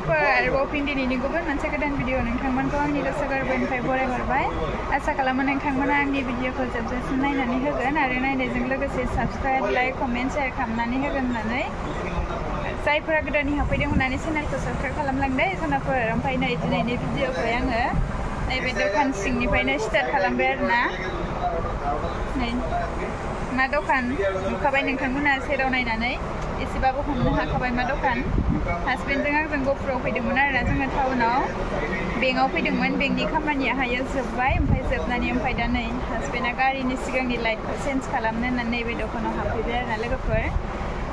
लोगोफोर आरोबाव फिन दिनैनि गुबुन मोनसे गोदान भिडिअ नोंथांमोनखौ आंनि गोसो गोरबोनिफ्राय बरायहरबाय आसा खालामो नोंथांमोना आंनि भिडिअखौ जोबजासिम नायनानै होगोन आरो नायनायजों लोगोसे साबस्क्राइब लाइक कमेन्ट शेयार खालामनानै होगोन होननानै जायफोरा गोदानै हाबफैदों होननानै चेनेलखौ साबस्क्राइब खालामलांदो जुनाफोर ओमफ्राय नै दिनैनि भिडिअखौ आङो नैबे दखान सिंनिफ्रायनो स्टार्ट खालामबाय आरोना नै मा दखान नुखाबाय नोंथांमोना सेराव नायनानै एसेबाबो हमनो हाखाबाय मा दखान हासबेन्डजों आंजों गहपुराव फैदोंमोन आरोना जोङो टाउनाव बेंकआव फैदोंमोन बेंकनि खामानियाहायो जोब्बाय ओमफ्राय जोबनानै ओमफ्राय दा नै हासबेन्डआ गारिनि सिगांनि लाइटखौ चेन्ज खालामनो होननानै नैबे दखानाव हाबफैबाय आरोना लोगोफोर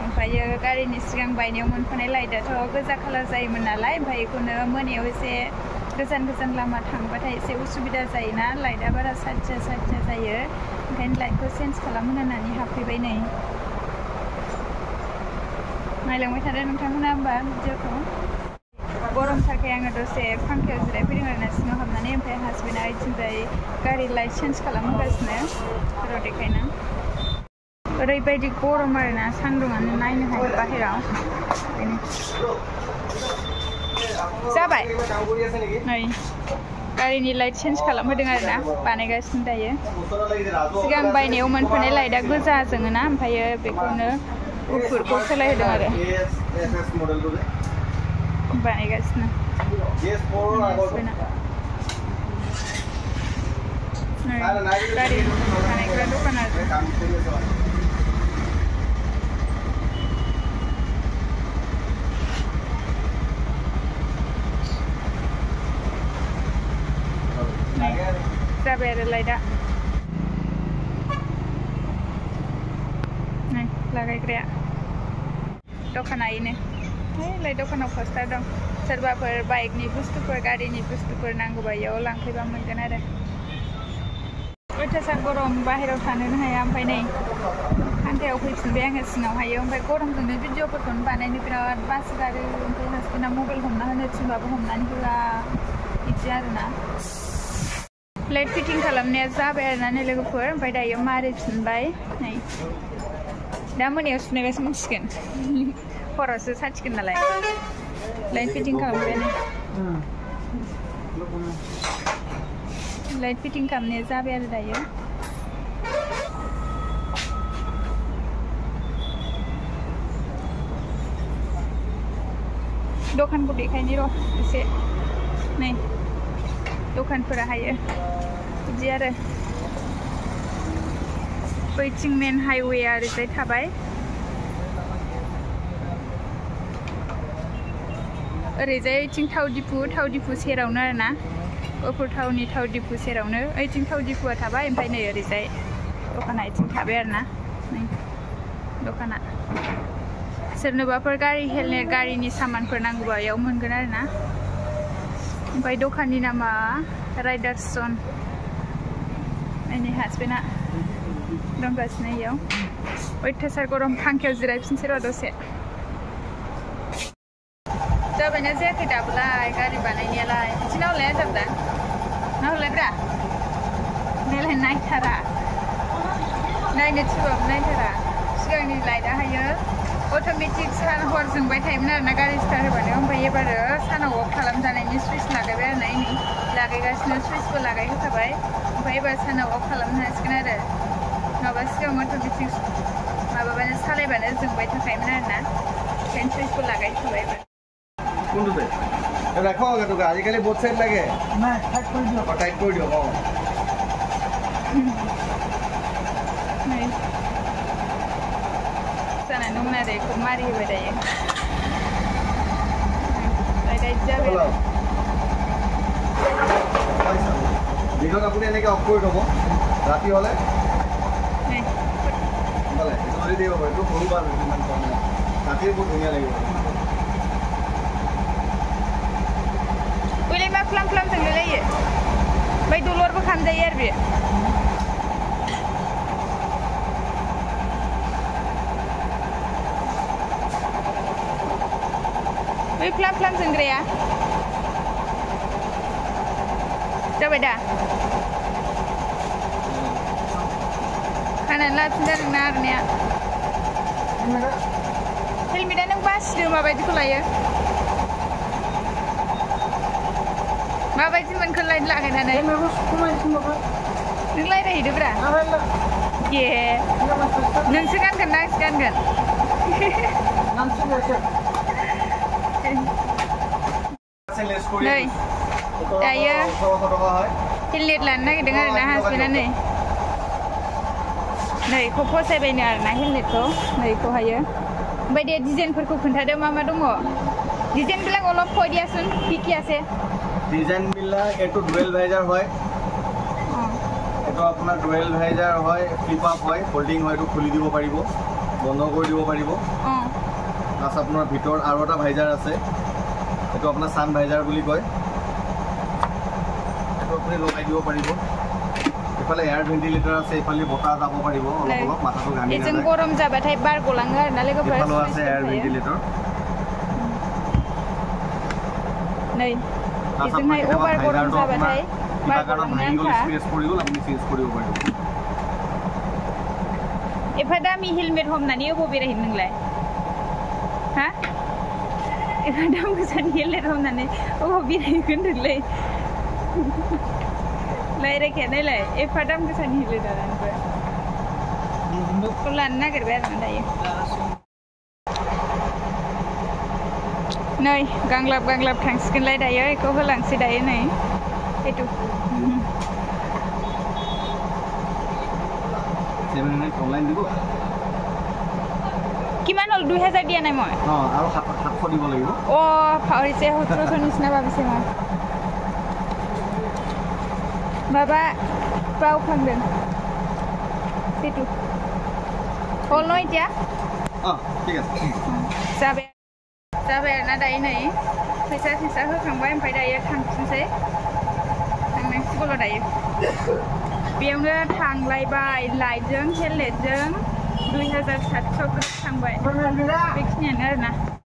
ओमफ्रायो गारिनि सिगां बायनायाव मोनफानाय लाइटआथ' गोजा कालार जायोमोन नालाय ओमफ्राय बेखौनो मोनायाव एसे गोजान गोजान लामा थांबाथाय एसे उसुबिदा जायोना लाइटआ बारा साथिया जायो ओंखायनो लाइटखौ चेन्ज खालामनो होननानै हाबफैबाय नै नायलांबाय थादो नोंथांमोना होमबा भिडिअखौ गरमथारखाय आङो दसे फांखायाव जिरायफैदों आरोना सिङाव हाबनानै ओमफ्राय हासबेन्डआ ओइथिंजाय गारि लाइट चेन्ज खालामगासिनो र' देखायनो ओरैबायदि गरम आरोना सान्दुङानो नायनो हायो बाहेराव जाबाय नै गारिनि लाइट चेन्ज खालामहोदों आरोना बानायगासिनो दायो सिगां बायनायाव मोनफानाय लाइटआ गोजा जोङोना ओमफ्रायो बेखौनो गुफुरखौ सोलायहोदों आरो बानायगासिनो गारि बानायग्रा दखान आरो जाबाय आरो लाइटआ नै लागायग्राया दखाना इनो लाइट दखानाव पस्टार दं सोरबाफोर बाइकनि बुस्थुफोर गारिनि बुस्थुफोर नांगौबा इयाव लांफैबा मोनगोन आरो अयथासार गरम बाहेराव थानोनो हाया ओमफ्राय नै फांखायाव फैफिनबाय आङो सिङावहायो ओमफ्राय गरमजोंनो भिडिअफोरखौनो बानायनो बिराद बासोगारो ओमफ्राय हासबेन्डआ मबाइल हमना होनो थिनबाबो हमनानै होआ बिदि आरोना लाइट फिटिं खालामनाया जाबाय आरोना नै लोगोफोर ओमफ्राय दायो मारिफिनबाय नै दा मोनायाव सुनायबासो मोनसिगोन हरावसो साथिगोन नालाय लाइट फिटिं खालामबाय नै लाइट फिटिं खालामनाया जाबाय आरो दायो दखानखौ देखायनि र' एसे नै दखानफोरा हायो बिदि आरो बैथिं मेन हाइवेआ ओरैजाय थाबाय ओरैजाय ओइथिं थाव दिपु सेरावनो आरोना गहपुर टाउननि थाव दिपु सेरावनो ओइथिं थाव दिपुआ थाबाय ओमफ्राय नै ओरैजाय दखाना ओइथिं थाबाय आरोना नै दखाना सोरनोबाफोर गारि हेलमेट गारिनि सामानफोर नांगौबा बेयाव मोनगोन आरोना ओमफ्राय दखाननि नामा राइडार्स जन नै हासबेन्डआ दंगासिनो इयाव अयथासार गरम फांखायाव जिरायफिनसै र' दसे जाबायना जायाखै दाबोलाय गारि बानायनायालाय नोंसिना हरलाया जाबदा ना हरलायब्रा नायलाय नायथारा नायनो थिबाबो नायथारा सिगांनि लाइटआहायो अट'मेटिक सान हर जोंबाय थायोमोन आरोना गारि स्टार्ट होबानो ओमफ्राय एबारो सानाव अफ खालामजानायनि सुइच लागायबाय आरोना नै लागायगासिनो सुइचबो लागायहोखाबाय ओमफ्राय एबार सानाव अफ खालामनो हासिगोन आरो नङाबा सिगां अट'मेटिक माबाबानो सालायबानो जोंबाय थाखायोमोन आरोना ओंखायनो सुइचबो लागायखाबाय কোনটোতে ৰাখো আগতে আজিকালি বহুত সাইড লাগে না টাইট কৰি দিও নাই sana nung na deh kumari bedanya ada jabe দিনত আপুনি এনেকৈ অফ কৰি থ'ব ৰাতি হ'লে হ'লে ধৰি দিব পাৰে এইটো সৰু বাৰ ইমান কম নাই ৰাতি বহুত ধুনীয়া লাগিব Boleh mah pelan-pelan tenggelam ya. Baik dulu orang kan dayar bi. Baik pelan-pelan tenggelam ya. Coba dah. Kanan lah tinggal narnya. Helmi dah neng bas dia mah baik tu lah ya. माबायदि मोनखो line लागायनानै नों रायज्लायहैदोब्रा ए नोंसो गानगोन ना आंसो गानगोन नै दायो हेलमेट लानो नागिरदों आरोना हासबेन्डआ नै खौ फसायबायनो आरोना हेलमेटखौ नैखौहायो ओमफ्राय दे डिजाइनफोरखौ खोन्थादो मा मा दङ ডিজাইনবিলাক অলপ কৈ দিয়াচোন কি কি আছে ডিজাইনবিলাক এটো ডুৱেল ভাইজাৰ হয় এটো আপোনাৰ ডুৱেল ভাইজাৰ হয় ফ্লিপ আপ হয় ফল্ডিং হয় এটো খুলি দিব পাৰিব বন্ধ কৰি দিব পাৰিব প্লাছ আপোনাৰ ভিতৰ আৰু এটা ভাইজাৰ আছে এটো আপোনাৰ সান ভাইজাৰ বুলি কয় এটো আপুনি লগাই দিব পাৰিব এফালে এয়াৰ ভেন্টিলেটৰ আছে এফালে বতাহ যাব পাৰিব অলপ অলপ মাথাটো ঘামি এজন গৰম যাবাथাই বাৰ গলাङो आरोना लोगोफोर এফালে আছে এয়াৰ ভেন্টিলেটৰ नै এজोंहाय ओभार गरम जाबाथाय बार गलाङो स्पेस पडिगोन আপনি চেঞ্জ কৰিব পাৰিব एफा दामि हेलमेट हमनानै अबाव बेरायहैनो नोंलाय हा एफा दाम गोसानि हेलमेट हमनानै अबाव बेरायहैगोन नोंलाय लायरायखाया नायलाय एफा दाम गोसानि हेलमेट लानानैबो लानो नागिरबाय आरोना दायो नै गांलाब गांलाब थांसिगोनलाय दायो बेखौ होलांसै दायो नै এইটো অনলাইন দিব কিমান হ'ল 2000 দিয়া নাই মই আৰু 700 দিব লাগিব ফাউৰিছে 1700 নিচিনা ভাবিছে মই বাবা পাও ফাংদों এইটো হ'ল ন এতিয়া ঠিক আছে जाबाय आरोना दायो नै फैसा होखांबाय ओमफ्राय दायो थांफिनसै थांनांसिगौल' दायो बेयावनो थांलायबाय लाइटजों हेलमेटजों 2700 थांबाय बेखिनियानो आरोना